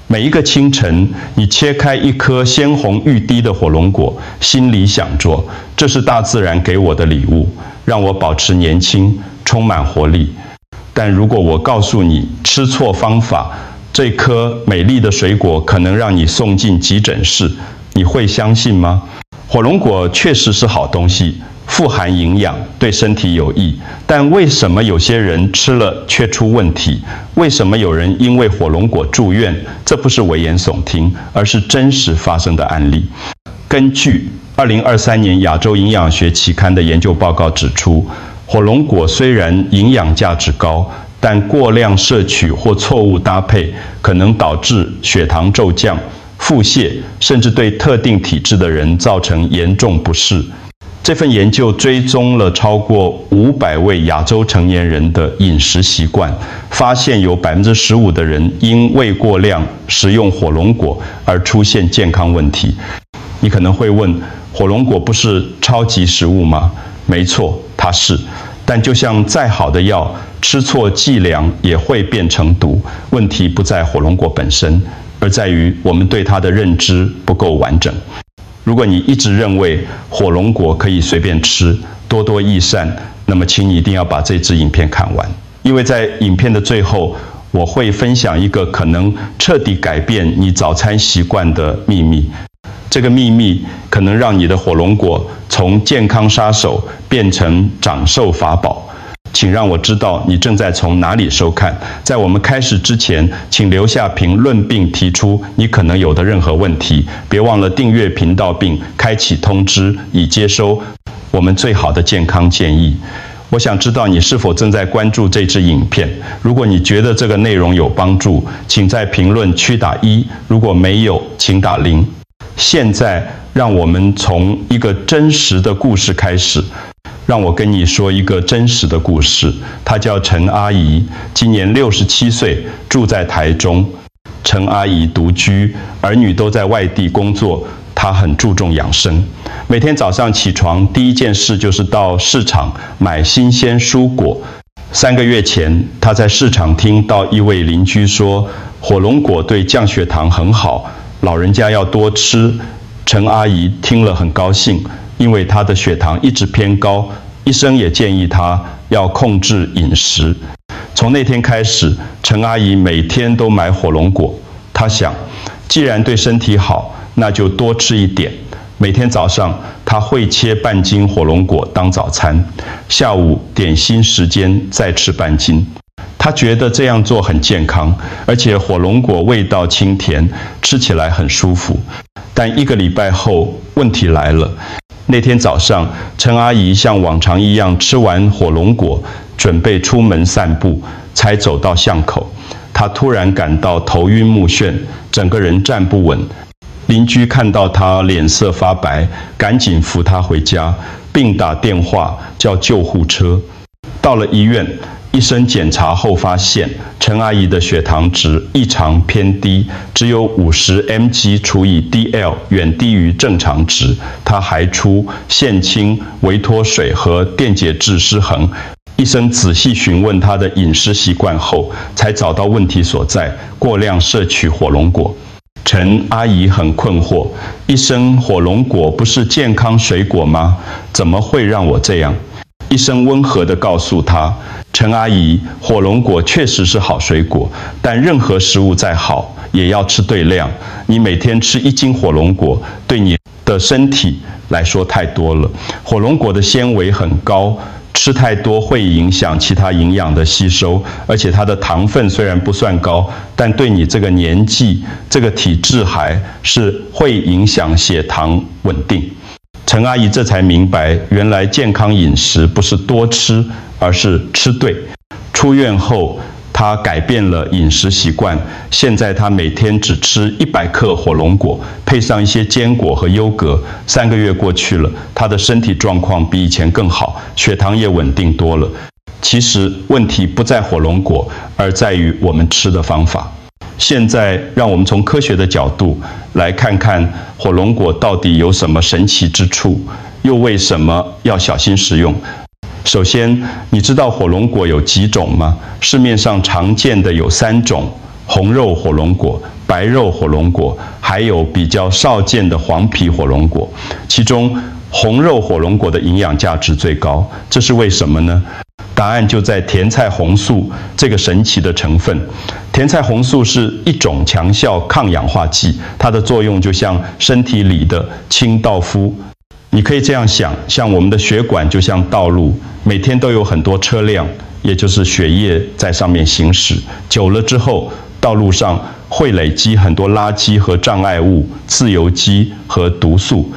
每一个清晨，你切开一颗鲜红欲滴的火龙果，心里想着，这是大自然给我的礼物，让我保持年轻，充满活力。但如果我告诉你吃错方法，这颗美丽的水果可能让你送进急诊室，你会相信吗？火龙果确实是好东西，富含营养，对身体有益。但为什么有些人吃了却出问题？为什么有人因为火龙果住院？这不是危言耸听，而是真实发生的案例。根据2023年亚洲营养学期刊的研究报告指出，火龙果虽然营养价值高，但过量摄取或错误搭配可能导致血糖骤降、腹泻，甚至对特定体质的人造成严重不适。这份研究追踪了超过500位亚洲成年人的饮食习惯，发现有15%的人因胃过量食用火龙果而出现健康问题。你可能会问，火龙果不是超级食物吗？没错，它是。但就像再好的药，吃错剂量也会变成毒。问题不在火龙果本身，而在于我们对它的认知不够完整。如果你一直认为火龙果可以随便吃，多多益善，那么请你一定要把这支影片看完，因为在影片的最后，我会分享一个可能彻底改变你早餐习惯的秘密。这个秘密可能让你的火龙果从健康杀手变成长寿法宝。请让我知道你正在从哪里收看。在我们开始之前，请留下评论并提出你可能有的任何问题。别忘了订阅频道并开启通知，以接收我们最好的健康建议。我想知道你是否正在关注这支影片。如果你觉得这个内容有帮助，请在评论区打1；如果没有，请打0。现在，让我们从一个真实的故事开始。让我跟你说一个真实的故事。她叫陈阿姨，今年67岁，住在台中。陈阿姨独居，儿女都在外地工作，她很注重养生。每天早上起床，第一件事就是到市场买新鲜蔬果。3个月前，她在市场听到一位邻居说，火龙果对降血糖很好，老人家要多吃。陈阿姨听了很高兴，因为她的血糖一直偏高，医生也建议她要控制饮食。从那天开始，陈阿姨每天都买火龙果。她想，既然对身体好，那就多吃一点。每天早上，她会切半斤火龙果当早餐，下午点心时间再吃半斤。她觉得这样做很健康，而且火龙果味道清甜，吃起来很舒服。但1个礼拜后，问题来了。那天早上，陈阿姨像往常一样吃完火龙果，准备出门散步，才走到巷口，她突然感到头晕目眩，整个人站不稳。邻居看到她脸色发白，赶紧扶她回家，并打电话叫救护车。到了医院，医生检查后发现，陈阿姨的血糖值异常偏低，只有50 mg 除以 dl， 远低于正常值。她还出腺清、维脱水和电解质失衡。医生仔细询问她的饮食习惯后，才找到问题所在：过量摄取火龙果。陈阿姨很困惑，医生，火龙果不是健康水果吗？怎么会让我这样？医生温和地告诉她，陈阿姨，火龙果确实是好水果，但任何食物再好，也要吃对量。你每天吃1斤火龙果，对你的身体来说太多了。火龙果的纤维很高，吃太多会影响其他营养的吸收，而且它的糖分虽然不算高，但对你这个年纪、这个体质还是会影响血糖稳定。陈阿姨这才明白，原来健康饮食不是多吃，而是吃对。出院后，她改变了饮食习惯，现在她每天只吃100克火龙果，配上一些坚果和优格。3个月过去了，她的身体状况比以前更好，血糖也稳定多了。其实问题不在火龙果，而在于我们吃的方法。现在让我们从科学的角度来看看火龙果到底有什么神奇之处，又为什么要小心食用。首先，你知道火龙果有几种吗？市面上常见的有3种：红肉火龙果、白肉火龙果，还有比较少见的黄皮火龙果。其中红肉火龙果的营养价值最高，这是为什么呢？答案就在甜菜红素这个神奇的成分。甜菜红素是一种强效抗氧化剂，它的作用就像身体里的清道夫。你可以这样想，像我们的血管就像道路，每天都有很多车辆，也就是血液在上面行驶。久了之后，道路上会累积很多垃圾和障碍物、自由基和毒素。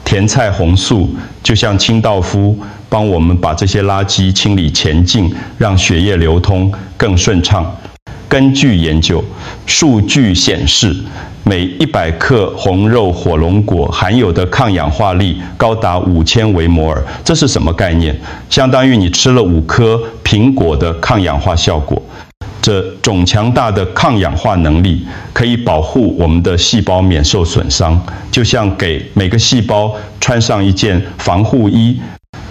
甜菜红素就像清道夫，帮我们把这些垃圾清理前进，让血液流通更顺畅。根据研究，数据显示，每100克红肉火龙果含有的抗氧化力高达5000微摩尔。这是什么概念？相当于你吃了5颗苹果的抗氧化效果。这种强大的抗氧化能力可以保护我们的细胞免受损伤，就像给每个细胞穿上一件防护衣。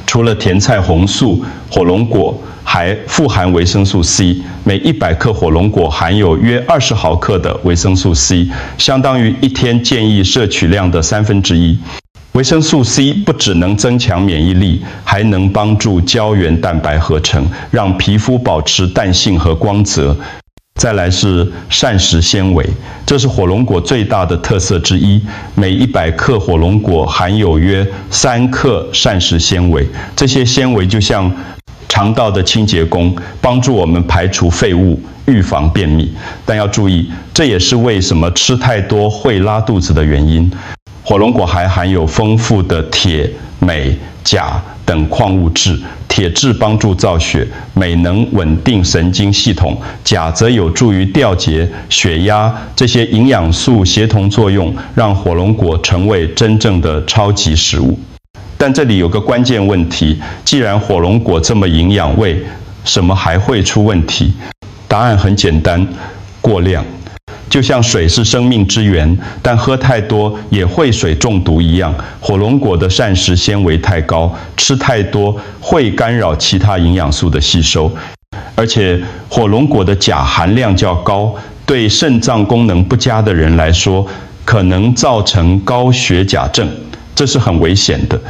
除了甜菜红素，火龙果还富含维生素 C， 每100克火龙果含有约20毫克的维生素 C， 相当于一天建议摄取量的1/3。维生素 C 不只能增强免疫力，还能帮助胶原蛋白合成，让皮肤保持弹性和光泽。再来是膳食纤维，这是火龙果最大的特色之一。每100克火龙果含有约3克膳食纤维，这些纤维就像肠道的清洁工，帮助我们排除废物，预防便秘。但要注意，这也是为什么吃太多会拉肚子的原因。火龙果还含有丰富的铁、镁、钾等矿物质。铁质帮助造血，镁能稳定神经系统，钾则有助于调节血压。这些营养素协同作用，让火龙果成为真正的超级食物。但这里有个关键问题，既然火龙果这么营养，为什么还会出问题？答案很简单，过量。就像水是生命之源，但喝太多也会水中毒一样，火龙果的膳食纤维太高，吃太多会干扰其他营养素的吸收。而且火龙果的钾含量较高，对肾脏功能不佳的人来说，可能造成高血钾症，这是很危险的。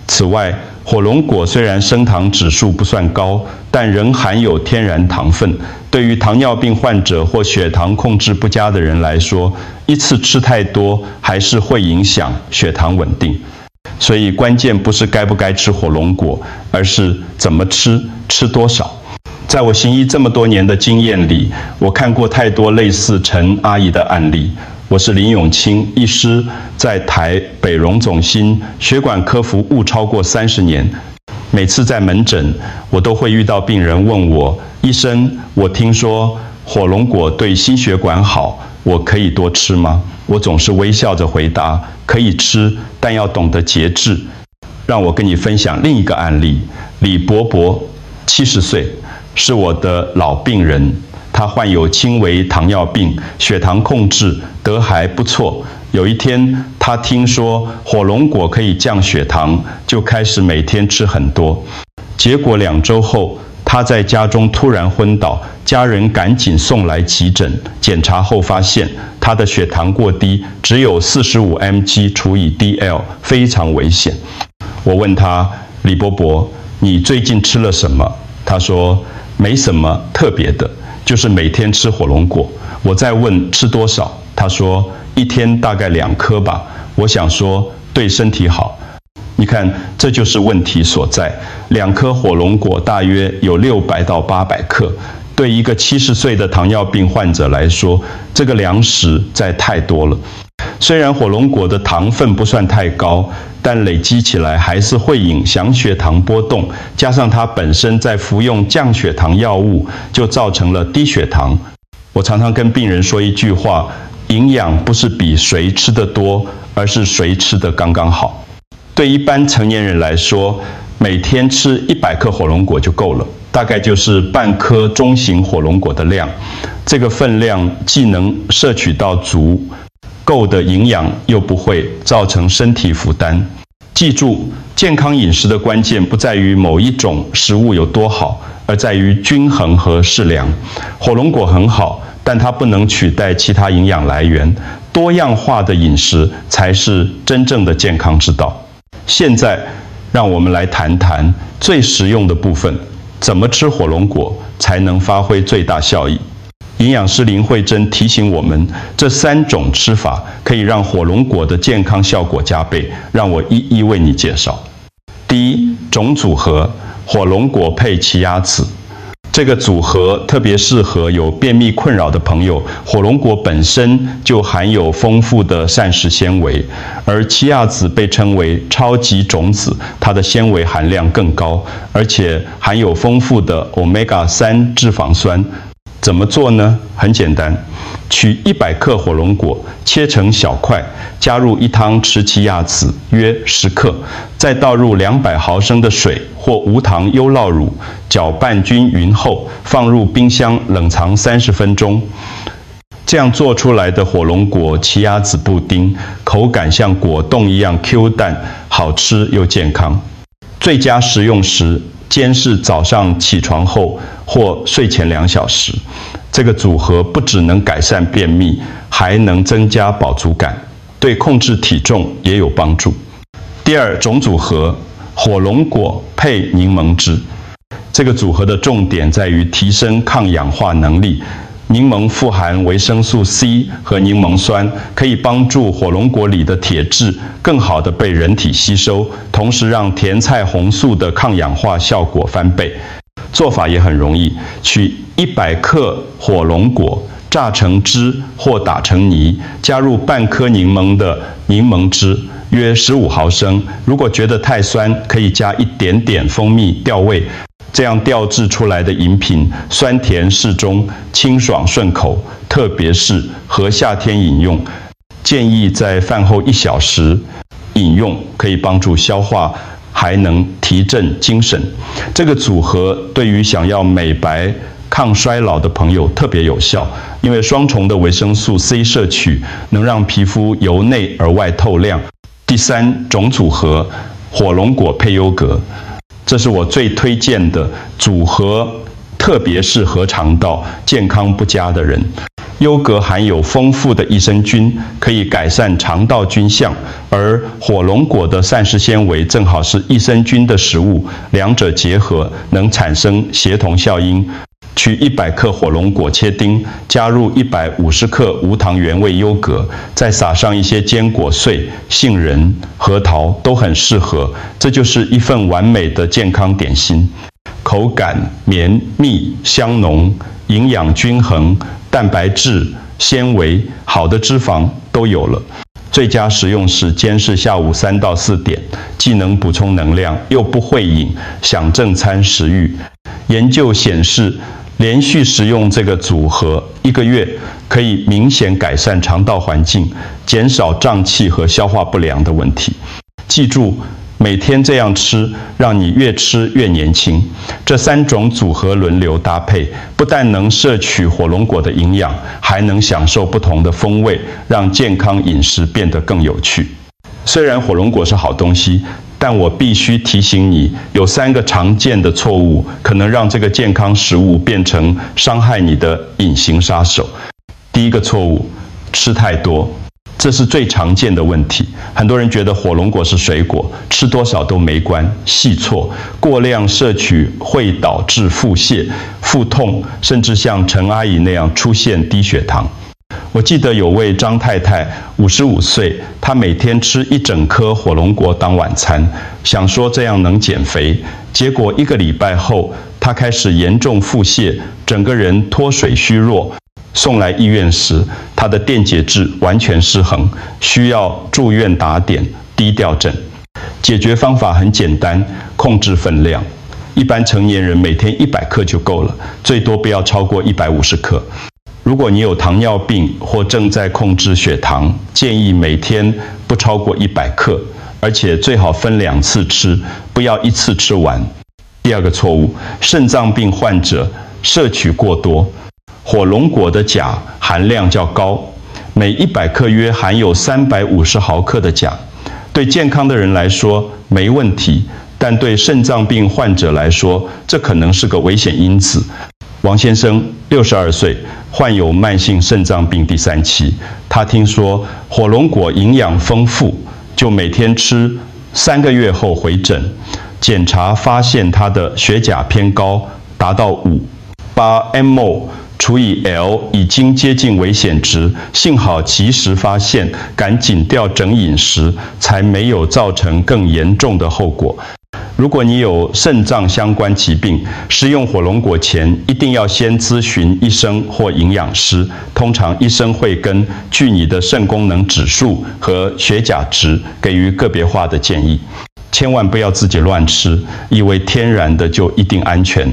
此外，火龙果虽然升糖指数不算高，但仍含有天然糖分。对于糖尿病患者或血糖控制不佳的人来说，一次吃太多还是会影响血糖稳定。所以关键不是该不该吃火龙果，而是怎么吃，吃多少。在我行医这么多年的经验里，我看过太多类似陈阿姨的案例。我是林永清医师，在台北荣总心血管科服务超过30年。每次在门诊，我都会遇到病人问我：医生，我听说火龙果对心血管好，我可以多吃吗？我总是微笑着回答：可以吃，但要懂得节制。让我跟你分享另一个案例，李伯伯，70岁，是我的老病人。他患有轻微糖尿病，血糖控制得还不错。有一天，他听说火龙果可以降血糖，就开始每天吃很多。结果2周后，他在家中突然昏倒，家人赶紧送来急诊，检查后发现他的血糖过低，只有45 mg 除以 dL， 非常危险。我问他：李伯伯，你最近吃了什么？他说：没什么特别的，就是每天吃火龙果。我再问吃多少，他说1天大概2颗吧。我想说对身体好。你看，这就是问题所在。2颗火龙果大约有600到800克，对一个70岁的糖尿病患者来说，这个粮食再太多了。虽然火龙果的糖分不算太高，但累积起来还是会影响血糖波动，加上它本身在服用降血糖药物，就造成了低血糖。我常常跟病人说一句话：营养不是比谁吃得多，而是谁吃得刚刚好。对一般成年人来说，每天吃100克火龙果就够了，大概就是半颗中型火龙果的量。这个分量既能摄取到足够的营养，又不会造成身体负担。记住，健康饮食的关键不在于某一种食物有多好，而在于均衡和适量。火龙果很好，但它不能取代其他营养来源。多样化的饮食才是真正的健康之道。现在，让我们来谈谈最实用的部分，怎么吃火龙果才能发挥最大效益。营养师林慧珍提醒我们，这3种吃法可以让火龙果的健康效果加倍，让我一一为你介绍。第一种组合，火龙果配奇亚籽。这个组合特别适合有便秘困扰的朋友。火龙果本身就含有丰富的膳食纤维，而奇亚籽被称为超级种子，它的纤维含量更高，而且含有丰富的 Omega-3 脂肪酸。怎么做呢？很简单，取100克火龙果，切成小块，加入1汤匙奇亚籽约10克，再倒入200毫升的水或无糖优酪乳，搅拌均匀后，放入冰箱冷藏30分钟。这样做出来的火龙果奇亚籽布丁，口感像果冻一样 Q 弹，好吃又健康。最佳食用时，煎是早上起床后或睡前2小时。这个组合不只能改善便秘，还能增加饱足感，对控制体重也有帮助。第二种组合，火龙果配柠檬汁。这个组合的重点在于提升抗氧化能力。柠檬富含维生素 C 和柠檬酸，可以帮助火龙果里的铁质更好地被人体吸收，同时让甜菜红素的抗氧化效果翻倍。做法也很容易，取100克火龙果，榨成汁或打成泥，加入半颗柠檬的柠檬汁，约15毫升。如果觉得太酸，可以加一点点蜂蜜调味。这样调制出来的饮品酸甜适中，清爽顺口，特别适合夏天饮用。建议在饭后1小时饮用，可以帮助消化，还能提振精神。这个组合对于想要美白、抗衰老的朋友特别有效，因为双重的维生素 C 摄取能让皮肤由内而外透亮。第3种组合，火龙果配优格。这是我最推荐的组合，特别适合肠道健康不佳的人。优格含有丰富的益生菌，可以改善肠道菌相，而火龙果的膳食纤维正好是益生菌的食物，两者结合能产生协同效应。取100克火龙果切丁，加入150克无糖原味优格，再撒上一些坚果碎、杏仁、核桃，都很适合。这就是一份完美的健康点心，口感绵密香浓，营养均衡，蛋白质、纤维、好的脂肪都有了。最佳食用时间是下午3到4点，既能补充能量，又不会饮，享正餐食欲。研究显示，连续食用这个组合1个月，可以明显改善肠道环境，减少胀气和消化不良的问题。记住，每天这样吃，让你越吃越年轻。这3种组合轮流搭配，不但能摄取火龙果的营养，还能享受不同的风味，让健康饮食变得更有趣。虽然火龙果是好东西，但我必须提醒你，有3个常见的错误，可能让这个健康食物变成伤害你的隐形杀手。第一个错误，吃太多。这是最常见的问题。很多人觉得火龙果是水果，吃多少都没关，细错。过量摄取会导致腹泻、腹痛，甚至像陈阿姨那样出现低血糖。我记得有位张太太，55岁，她每天吃1整颗火龙果当晚餐，想说这样能减肥。结果1个礼拜后，她开始严重腹泻，整个人脱水虚弱。送来医院时，她的电解质完全失衡，需要住院打点低吊症。解决方法很简单，控制分量。一般成年人每天100克就够了，最多不要超过150克。如果你有糖尿病或正在控制血糖，建议每天不超过100克，而且最好分2次吃，不要一次吃完。第2个错误，肾脏病患者摄取过多。火龙果的钾含量较高，每100克约含有350毫克的钾。对健康的人来说没问题，但对肾脏病患者来说，这可能是个危险因子。王先生， ，62岁，患有慢性肾脏病第3期。他听说火龙果营养丰富，就每天吃，3个月后回诊，检查发现他的血钾偏高，达到5，8 除以 L 已经接近危险值，幸好及时发现，赶紧调整饮食，才没有造成更严重的后果。如果你有肾脏相关疾病，食用火龙果前一定要先咨询医生或营养师，通常医生会根据你的肾功能指数和血钾值给予个别化的建议。千万不要自己乱吃，以为天然的就一定安全。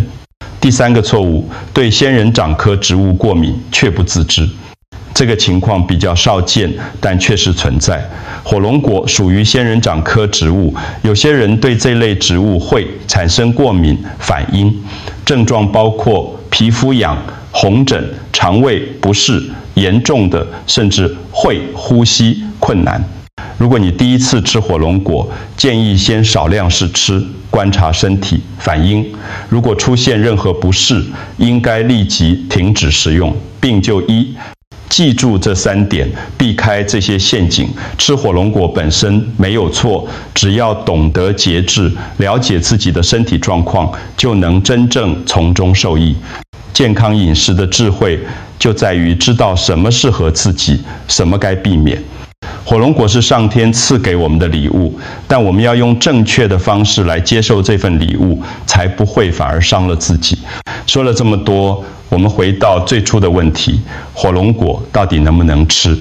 第3个错误，对仙人掌科植物过敏却不自知。这个情况比较少见，但确实存在。火龙果属于仙人掌科植物，有些人对这类植物会产生过敏反应，症状包括皮肤痒、红疹、肠胃不适，严重的甚至会呼吸困难。如果你第一次吃火龙果，建议先少量试吃，观察身体反应。如果出现任何不适，应该立即停止食用，并就医。记住这3点，避开这些陷阱。吃火龙果本身没有错，只要懂得节制，了解自己的身体状况，就能真正从中受益。健康饮食的智慧就在于知道什么适合自己，什么该避免。火龙果是上天赐给我们的礼物，但我们要用正确的方式来接受这份礼物，才不会反而伤了自己。说了这么多，我们回到最初的问题，火龙果到底能不能吃？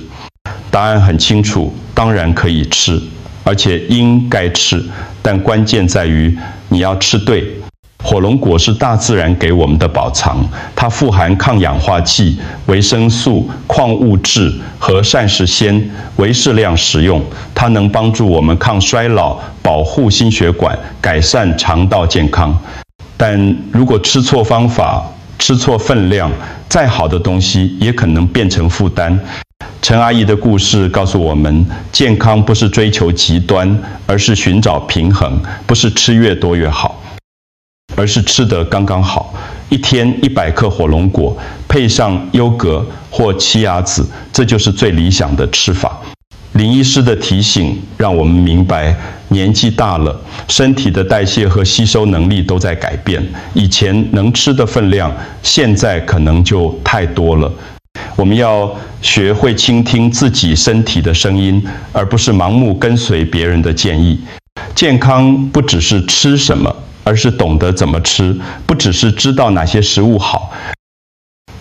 答案很清楚，当然可以吃，而且应该吃，但关键在于你要吃对。火龙果是大自然给我们的宝藏，它富含抗氧化剂、维生素、矿物质和膳食纤，微适量食用，它能帮助我们抗衰老、保护心血管、改善肠道健康。但如果吃错方法、吃错分量，再好的东西也可能变成负担。陈阿姨的故事告诉我们，健康不是追求极端，而是寻找平衡，不是吃越多越好，而是吃得刚刚好。一天100克火龙果，配上优格或奇亚籽，这就是最理想的吃法。林医师的提醒让我们明白，年纪大了，身体的代谢和吸收能力都在改变，以前能吃的分量，现在可能就太多了。我们要学会倾听自己身体的声音，而不是盲目跟随别人的建议。健康不只是吃什么，而是懂得怎么吃；不只是知道哪些食物好，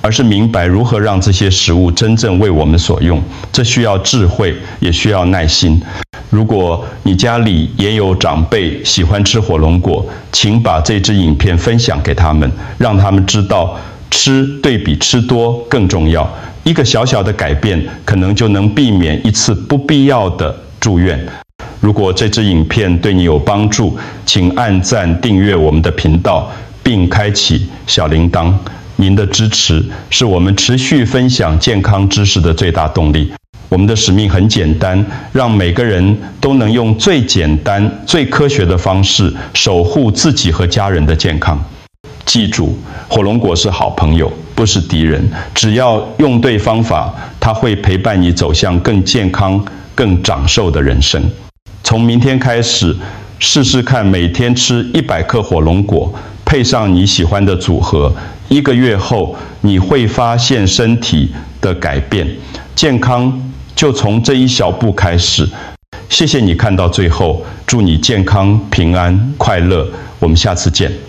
而是明白如何让这些食物真正为我们所用。这需要智慧，也需要耐心。如果你家里也有长辈喜欢吃火龙果，请把这支影片分享给他们，让他们知道吃对比吃多更重要。一个小小的改变，可能就能避免一次不必要的住院。如果这支影片对你有帮助，请按赞订阅我们的频道，并开启小铃铛。您的支持是我们持续分享健康知识的最大动力。我们的使命很简单，让每个人都能用最简单、最科学的方式守护自己和家人的健康。记住，火龙果是好朋友，不是敌人。只要用对方法，它会陪伴你走向更健康、更长寿的人生。从明天开始，试试看每天吃100克火龙果，配上你喜欢的组合。1个月后，你会发现身体的改变，健康就从这一小步开始。谢谢你看到最后，祝你健康、平安、快乐。我们下次见。